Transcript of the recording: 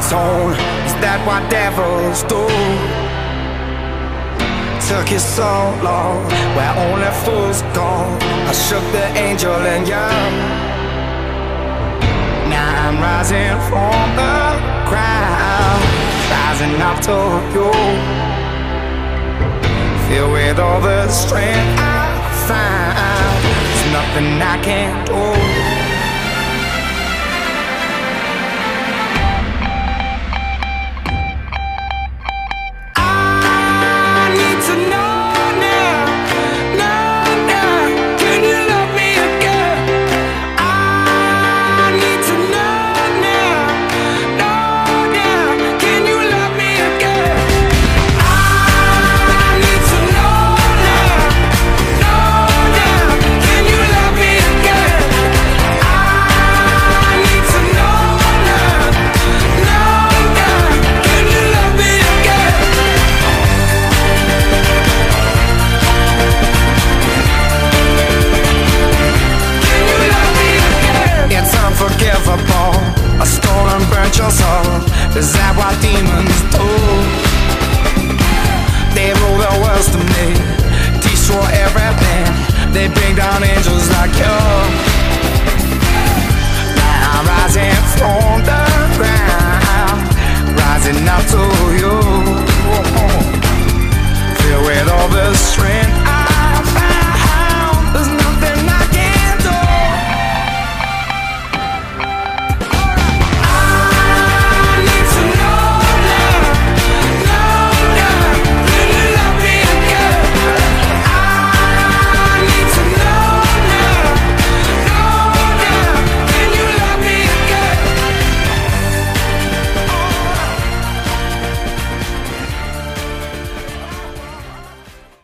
tone. Is that what devils do? Took you so long, where only fools go. I shook the angel in you. Now I'm rising from the crowd, rising up to you. Filled with all the strength I find, there's nothing I can't do.